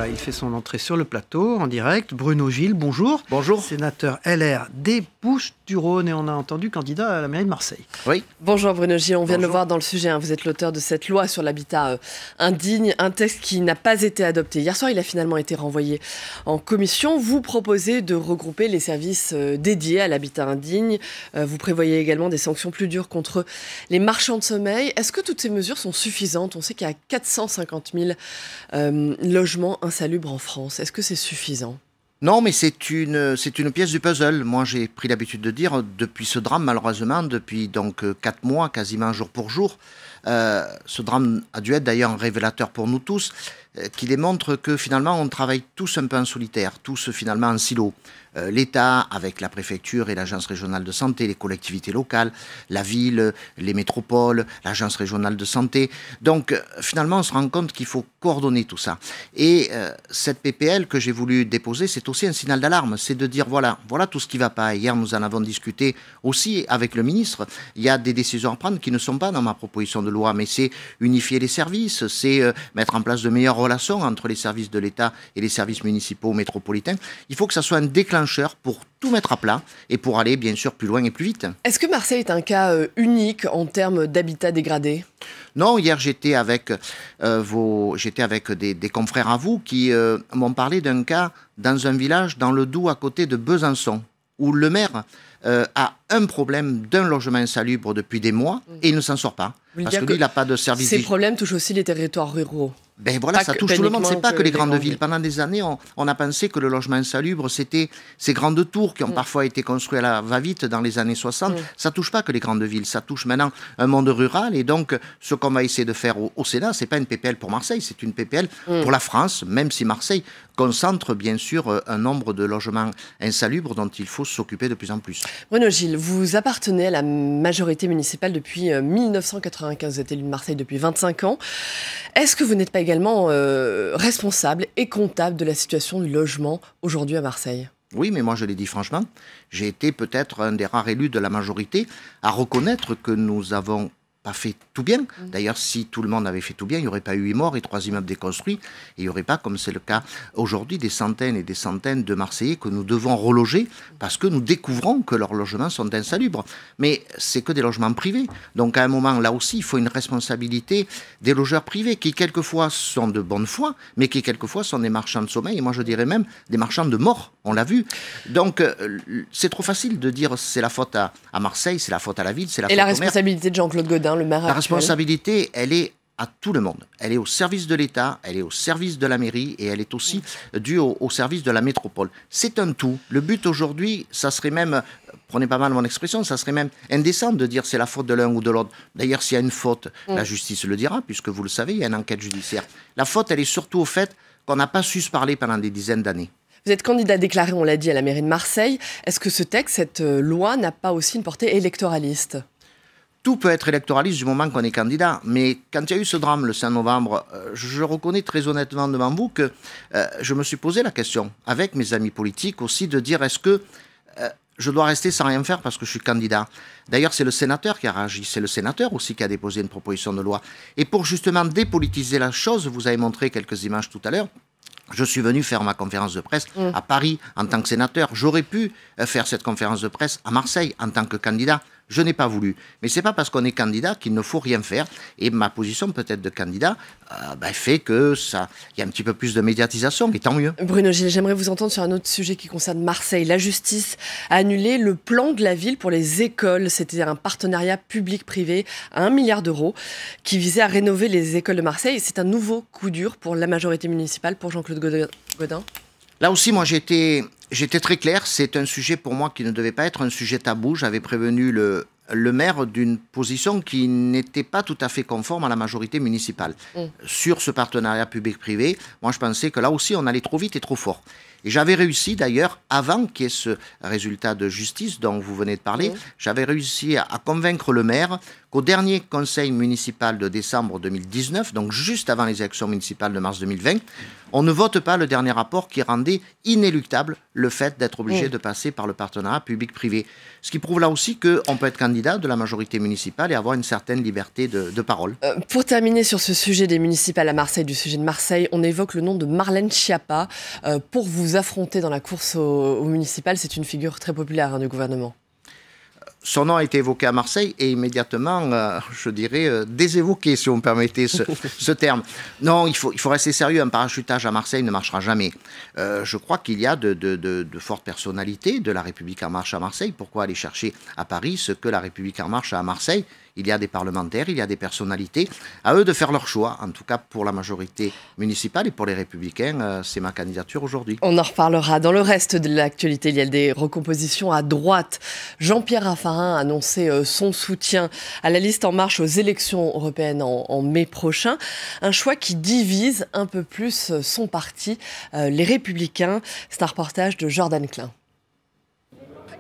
Voilà, il fait son entrée sur le plateau, en direct. Bruno Gilles, bonjour. Bonjour. Sénateur LR des Bouches-du-Rhône et on a entendu candidat à la mairie de Marseille. Oui. Bonjour Bruno Gilles, on vient de le voir dans le sujet. Vous êtes l'auteur de cette loi sur l'habitat indigne, un texte qui n'a pas été adopté. Hier soir, il a finalement été renvoyé en commission. Vous proposez de regrouper les services dédiés à l'habitat indigne. Vous prévoyez également des sanctions plus dures contre les marchands de sommeil. Est-ce que toutes ces mesures sont suffisantes ? On sait qu'il y a 450 000 logements insalubres en France. Est-ce que c'est suffisant ? Non, mais c'est une pièce du puzzle. Moi, j'ai pris l'habitude de dire, depuis ce drame, malheureusement, depuis donc 4 mois, quasiment jour pour jour, ce drame a dû être d'ailleurs un révélateur pour nous tous, qui démontre que finalement, on travaille tous un peu en solitaire, tous finalement en silo. L'État, avec la préfecture et l'agence régionale de santé, les collectivités locales, la ville, les métropoles, l'agence régionale de santé. Donc, finalement, on se rend compte qu'il faut coordonner tout ça. Et cette PPL que j'ai voulu déposer, c'est aussi un signal d'alarme. C'est de dire, voilà tout ce qui ne va pas. Hier, nous en avons discuté aussi avec le ministre. Il y a des décisions à prendre qui ne sont pas dans ma proposition de loi, mais c'est unifier les services, c'est mettre en place de meilleures relations entre les services de l'État et les services municipaux métropolitains. Il faut que ça soit un déclencheur pour tout mettre à plat et pour aller bien sûr plus loin et plus vite. Est-ce que Marseille est un cas unique en termes d'habitat dégradé ? Non, hier j'étais avec des confrères à vous qui m'ont parlé d'un cas dans un village dans le Doubs à côté de Besançon où le maire a un problème d'un logement insalubre depuis des mois et il ne s'en sort pas. Parce que lui, il n'a pas de service. Ces problèmes touchent aussi les territoires ruraux. Ben voilà, ça touche tout le monde, c'est pas que les grandes villes. Pendant des années, on a pensé que le logement insalubre, c'était ces grandes tours qui ont parfois été construites à la va-vite dans les années 60. Ça touche pas que les grandes villes, ça touche maintenant un monde rural. Et donc, ce qu'on va essayer de faire au Sénat, c'est pas une PPL pour Marseille, c'est une PPL pour la France, même si Marseille concentre bien sûr un nombre de logements insalubres dont il faut s'occuper de plus en plus. Bruno Gilles, vous appartenez à la majorité municipale depuis 1995, vous êtes élu de Marseille depuis 25 ans. Est-ce que vous n'êtes pas également responsable et comptable de la situation du logement aujourd'hui à Marseille ? Oui, mais moi je l'ai dit franchement, j'ai été peut-être un des rares élus de la majorité à reconnaître que nous avons pas fait tout bien. D'ailleurs, si tout le monde avait fait tout bien, il n'y aurait pas eu 8 morts et 3 immeubles déconstruits. Et il n'y aurait pas, comme c'est le cas aujourd'hui, des centaines et des centaines de Marseillais que nous devons reloger parce que nous découvrons que leurs logements sont insalubres. Mais c'est que des logements privés. Donc à un moment, là aussi, il faut une responsabilité des logeurs privés qui, quelquefois, sont de bonne foi, mais qui, quelquefois, sont des marchands de sommeil. Et moi, je dirais même des marchands de mort. On l'a vu. Donc, c'est trop facile de dire c'est la faute à Marseille, c'est la faute à la ville, c'est la faute au maire. Et la responsabilité de Jean-Claude Gaudin, le maire actuel. La responsabilité, elle est à tout le monde. Elle est au service de l'État, elle est au service de la mairie et elle est aussi due au service de la métropole. C'est un tout. Le but aujourd'hui, ça serait même, prenez pas mal mon expression, ça serait même indécent de dire c'est la faute de l'un ou de l'autre. D'ailleurs, s'il y a une faute, la justice le dira, puisque vous le savez, il y a une enquête judiciaire. La faute, elle est surtout au fait qu'on n'a pas su se parler pendant des dizaines d'années. Vous êtes candidat déclaré, on l'a dit, à la mairie de Marseille. Est-ce que ce texte, cette loi, n'a pas aussi une portée électoraliste ? Tout peut être électoraliste du moment qu'on est candidat, mais quand il y a eu ce drame le 5 novembre, je reconnais très honnêtement devant vous que je me suis posé la question, avec mes amis politiques aussi, de dire est-ce que je dois rester sans rien faire parce que je suis candidat. D'ailleurs, c'est le sénateur qui a réagi, c'est le sénateur aussi qui a déposé une proposition de loi. Et pour justement dépolitiser la chose, vous avez montré quelques images tout à l'heure, je suis venu faire ma conférence de presse à Paris en tant que sénateur. J'aurais pu faire cette conférence de presse à Marseille en tant que candidat. Je n'ai pas voulu. Mais ce n'est pas parce qu'on est candidat qu'il ne faut rien faire. Et ma position peut-être de candidat fait que ça, y a un petit peu plus de médiatisation, et tant mieux. Bruno Gilles, j'aimerais vous entendre sur un autre sujet qui concerne Marseille. La justice a annulé le plan de la ville pour les écoles. C'était un partenariat public-privé à 1 milliard d'euros qui visait à rénover les écoles de Marseille. C'est un nouveau coup dur pour la majorité municipale, pour Jean-Claude Gaudin. Là aussi, moi, j'étais très clair. C'est un sujet pour moi qui ne devait pas être un sujet tabou. J'avais prévenu le maire d'une position qui n'était pas tout à fait conforme à la majorité municipale. Sur ce partenariat public-privé, moi, je pensais que là aussi, on allait trop vite et trop fort. Et j'avais réussi d'ailleurs, avant qu'il y ait ce résultat de justice dont vous venez de parler, j'avais réussi à convaincre le maire qu'au dernier conseil municipal de décembre 2019, donc juste avant les élections municipales de mars 2020, on ne vote pas le dernier rapport qui rendait inéluctable le fait d'être obligé de passer par le partenariat public-privé. Ce qui prouve là aussi qu'on peut être candidat de la majorité municipale et avoir une certaine liberté de parole. Pour terminer sur ce sujet des municipales à Marseille, du sujet de Marseille, on évoque le nom de Marlène Schiappa pour vous affronter dans la course aux municipales. C'est une figure très populaire du gouvernement. Son nom a été évoqué à Marseille et immédiatement, je dirais, désévoqué, si vous me permettez ce terme. Non, il faut rester sérieux. Un parachutage à Marseille ne marchera jamais. Je crois qu'il y a de fortes personnalités de La République En Marche à Marseille. Pourquoi aller chercher à Paris ce que La République En Marche a à Marseille ? Il y a des parlementaires, il y a des personnalités. À eux de faire leur choix. En tout cas, pour la majorité municipale et pour les Républicains, c'est ma candidature aujourd'hui. On en reparlera. Dans le reste de l'actualité, il y a des recompositions à droite. Jean-Pierre Raffarin a annoncé son soutien à la liste En Marche aux élections européennes en mai prochain. Un choix qui divise un peu plus son parti, les Républicains. C'est un reportage de Jordan Klein.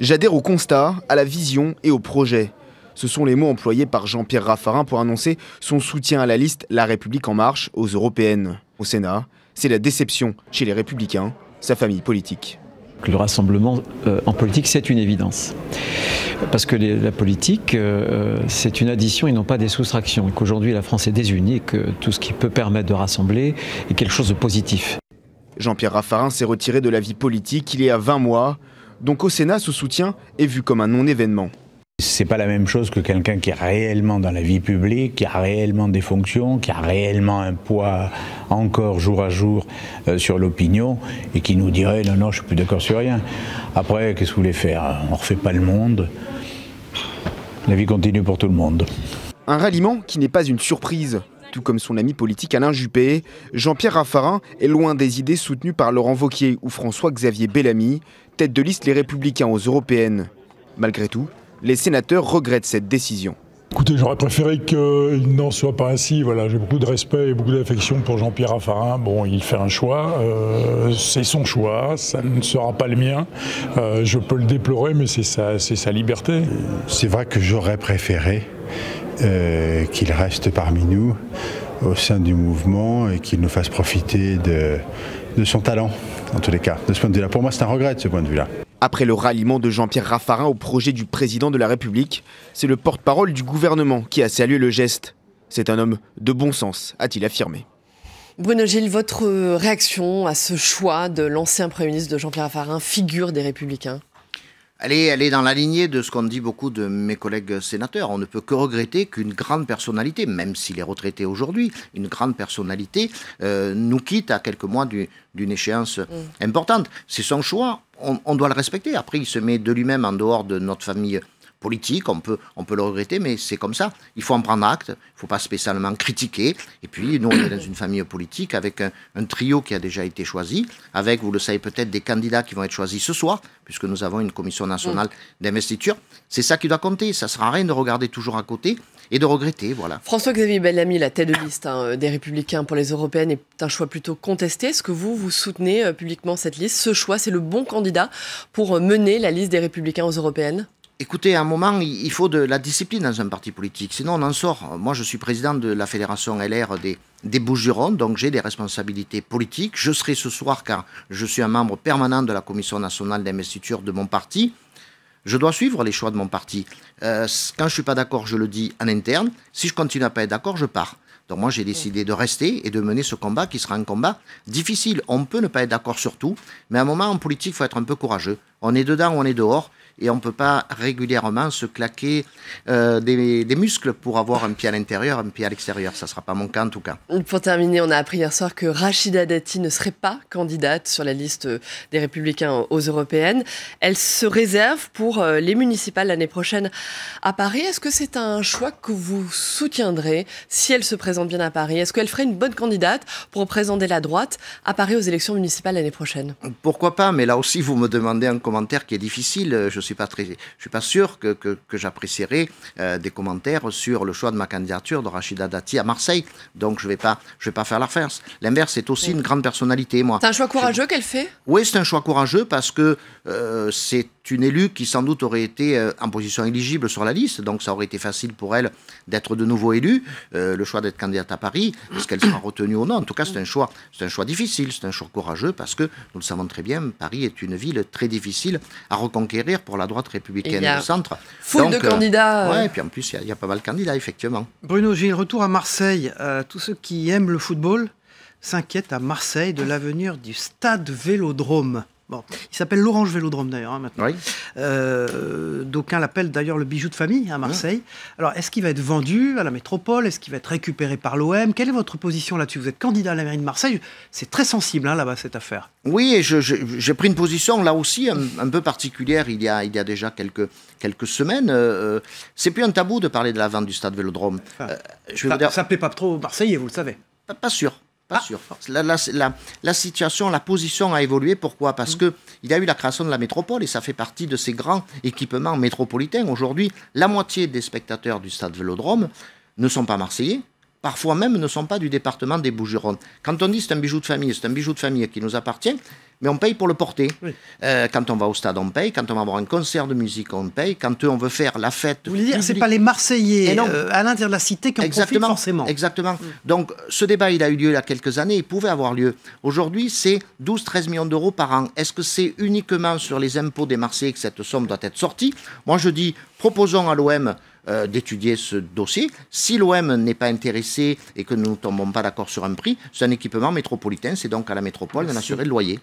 J'adhère au constat, à la vision et au projet. Ce sont les mots employés par Jean-Pierre Raffarin pour annoncer son soutien à la liste La République En Marche aux européennes. Au Sénat, c'est la déception chez les Républicains, sa famille politique. Le rassemblement en politique, c'est une évidence. Parce que la politique, c'est une addition et non pas des soustractions. Et qu'aujourd'hui, la France est désunie et que tout ce qui peut permettre de rassembler est quelque chose de positif. Jean-Pierre Raffarin s'est retiré de la vie politique il y a 20 mois. Donc au Sénat, ce soutien est vu comme un non-événement. C'est pas la même chose que quelqu'un qui est réellement dans la vie publique, qui a réellement des fonctions, qui a réellement un poids encore jour à jour sur l'opinion et qui nous dirait non, je suis plus d'accord sur rien. Après, qu'est-ce que vous voulez faire ? On refait pas le monde. La vie continue pour tout le monde. Un ralliement qui n'est pas une surprise. Tout comme son ami politique Alain Juppé, Jean-Pierre Raffarin est loin des idées soutenues par Laurent Wauquiez ou François-Xavier Bellamy, tête de liste Les Républicains aux européennes. Malgré tout, les sénateurs regrettent cette décision. Écoutez, j'aurais préféré qu'il n'en soit pas ainsi. Voilà, j'ai beaucoup de respect et beaucoup d'affection pour Jean-Pierre Raffarin. Bon, il fait un choix, c'est son choix, ça ne sera pas le mien. Je peux le déplorer, mais c'est sa liberté. C'est vrai que j'aurais préféré qu'il reste parmi nous, au sein du mouvement, et qu'il nous fasse profiter de son talent, en tous les cas. De ce point de vue-là, pour moi, c'est un regret de ce point de vue-là. Après le ralliement de Jean-Pierre Raffarin au projet du président de la République, c'est le porte-parole du gouvernement qui a salué le geste. C'est un homme de bon sens, a-t-il affirmé. Bruno Gilles, votre réaction à ce choix de l'ancien Premier ministre de Jean-Pierre Raffarin, figure des Républicains ? Elle est dans la lignée de ce qu'ont dit beaucoup de mes collègues sénateurs. On ne peut que regretter qu'une grande personnalité, même s'il est retraité aujourd'hui, une grande personnalité nous quitte à quelques mois d'une échéance importante. C'est son choix, on doit le respecter. Après, il se met de lui-même en dehors de notre famille politique, on peut le regretter, mais c'est comme ça. Il faut en prendre acte, il ne faut pas spécialement critiquer. Et puis, nous, on est dans une famille politique avec un trio qui a déjà été choisi, avec, vous le savez peut-être, des candidats qui vont être choisis ce soir, puisque nous avons une commission nationale d'investiture. C'est ça qui doit compter. Ça ne sert à rien de regarder toujours à côté et de regretter, voilà. François-Xavier Bellamy, la tête de liste des Républicains pour les européennes, est un choix plutôt contesté. Est-ce que vous soutenez publiquement cette liste ? Ce choix, c'est le bon candidat pour mener la liste des Républicains aux européennes ? Écoutez, à un moment, il faut de la discipline dans un parti politique, sinon on en sort. Moi, je suis président de la fédération LR des Bouches-du-Rhône, donc j'ai des responsabilités politiques. Je serai ce soir, car je suis un membre permanent de la commission nationale d'investiture de mon parti. Je dois suivre les choix de mon parti. Quand je ne suis pas d'accord, je le dis en interne. Si je continue à ne pas être d'accord, je pars. Donc moi, j'ai décidé de rester et de mener ce combat qui sera un combat difficile. On peut ne pas être d'accord sur tout, mais à un moment, en politique, il faut être un peu courageux. On est dedans ou on est dehors. Et on ne peut pas régulièrement se claquer des muscles pour avoir un pied à l'intérieur, un pied à l'extérieur. Ça ne sera pas mon cas en tout cas. Pour terminer, on a appris hier soir que Rachida Dati ne serait pas candidate sur la liste des Républicains aux européennes. Elle se réserve pour les municipales l'année prochaine à Paris. Est-ce que c'est un choix que vous soutiendrez si elle se présente bien à Paris ? Est-ce qu'elle ferait une bonne candidate pour représenter la droite à Paris aux élections municipales l'année prochaine ? Pourquoi pas, mais là aussi vous me demandez un commentaire qui est difficile. Je suis pas sûr que j'apprécierai des commentaires sur le choix de ma candidature de Rachida Dati à Marseille. Donc je vais pas faire l'inverse. L'inverse, c'est aussi une grande personnalité, moi. C'est un choix courageux qu'elle fait ? Oui, c'est un choix courageux parce que c'est une élue qui sans doute aurait été en position éligible sur la liste, donc ça aurait été facile pour elle d'être de nouveau élue. Le choix d'être candidate à Paris, est-ce qu'elle sera retenue ou non ? En tout cas, c'est un choix difficile, c'est un choix courageux parce que nous le savons très bien, Paris est une ville très difficile à reconquérir pour la droite républicaine et le centre. Foule de candidats. Ouais, et puis en plus, il y a pas mal de candidats, effectivement. Bruno Gilles, retour à Marseille. Tous ceux qui aiment le football s'inquiètent à Marseille de l'avenir du stade Vélodrome. Bon, il s'appelle l'Orange Vélodrome d'ailleurs maintenant. Oui. D'aucuns l'appellent d'ailleurs le bijou de famille à Marseille. Alors, est-ce qu'il va être vendu à la métropole ? Est-ce qu'il va être récupéré par l'OM ? Quelle est votre position là-dessus ? Vous êtes candidat à la mairie de Marseille. C'est très sensible là-bas cette affaire. Oui, et j'ai pris une position là aussi un peu particulière il y a déjà quelques semaines. C'est plus un tabou de parler de la vente du stade Vélodrome. Ça ne plaît pas trop aux Marseillais, vous le savez. Pas sûr. Pas sûr. La situation, la position a évolué. Pourquoi ? Parce qu'il y a eu la création de la métropole et ça fait partie de ces grands équipements métropolitains. Aujourd'hui, la moitié des spectateurs du stade Vélodrome ne sont pas marseillais, parfois même ne sont pas du département des Bouches-du-Rhône. Quand on dit c'est un bijou de famille, c'est un bijou de famille qui nous appartient, mais on paye pour le porter. Oui. Quand on va au stade, on paye. Quand on va avoir un concert de musique, on paye. Quand on veut faire la fête... Vous voulez dire, c'est pas les Marseillais à l'intérieur de la cité qui en profitent forcément. Exactement. Donc, ce débat, il a eu lieu il y a quelques années. Il pouvait avoir lieu. Aujourd'hui, c'est 12-13 millions d'euros par an. Est-ce que c'est uniquement sur les impôts des Marseillais que cette somme doit être sortie ? Moi, je dis, proposons à l'OM d'étudier ce dossier. Si l'OM n'est pas intéressé et que nous ne tombons pas d'accord sur un prix, c'est un équipement métropolitain. C'est donc à la métropole d'en assurer le loyer.